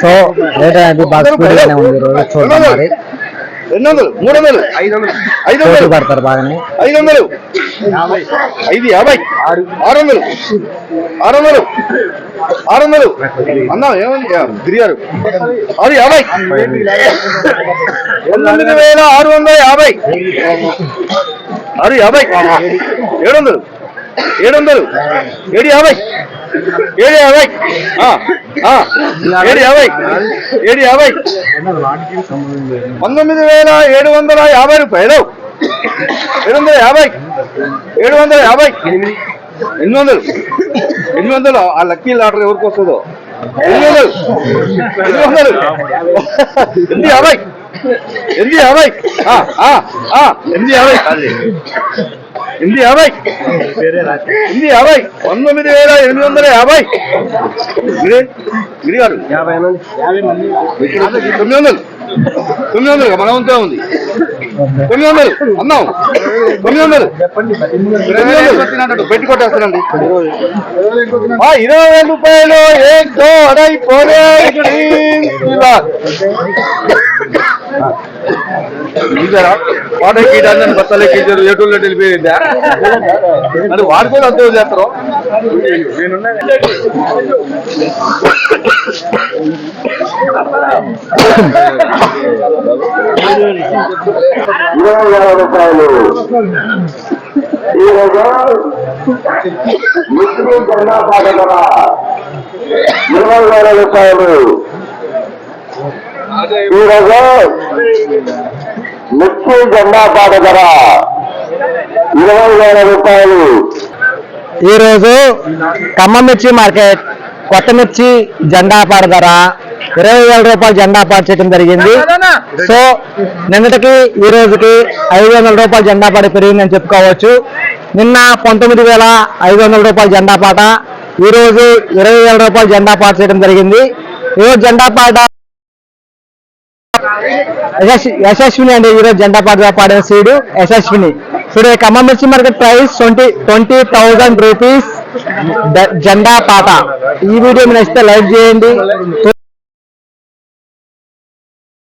So rate అనేది బాగా speed గానే ఉంది రోజు చూద్దాం మరి 200 300 500 పడతారు బాగానే 500 550 600 అన్నా ఏమని తిరిగారు 650 650 700 750 19,750 రూపాయలు 800 ఆ లక్కీ లాటరీ ఎవరికి వస్తుందో 850 గిరిగారు 900 మనవంతా ఉంది 900 అన్నాం 900 పెట్టి కొట్టేస్తానండి 20,000 రూపాయలు వాటర్ కీటాన్ని బత్తలే కీచారు ఎటుల్లో వెళ్ళిపోయిందా అది వాడు కూడా అంతే చేస్తారు రూపాయలు ఈరోజు ముస్లిం జెండా పాట ధర 20,000 రూపాయలు ఈరోజు ముస్లిం జెండా పాట ధర 20,000 రూపాయలు. ఈరోజు ఖమ్మం మిర్చి మార్కెట్ కొత్త మిర్చి జెండా పాట ధర 20,000 రూపాయలు జెండా పాట చేయడం జరిగింది. సో నిన్నటికి ఈ రోజుకి 500 రూపాయలు జెండా పాట పెరిగిందని చెప్పుకోవచ్చు. నిన్న 19,500 రూపాయల జెండా పాట, ఈ రోజు 20,000 రూపాయల జెండా పాట చేయడం జరిగింది. ఈరోజు జెండా పాట యశస్విని అండి. ఈరోజు జెండా పాట పాడిన సీడు యశస్విని. టుడే ఖమ్మం మిర్చి మార్కెట్ ప్రైస్ 20,000 రూపీస్ జెండా పాట. ఈ వీడియో నచ్చితే లైక్ చేయండి.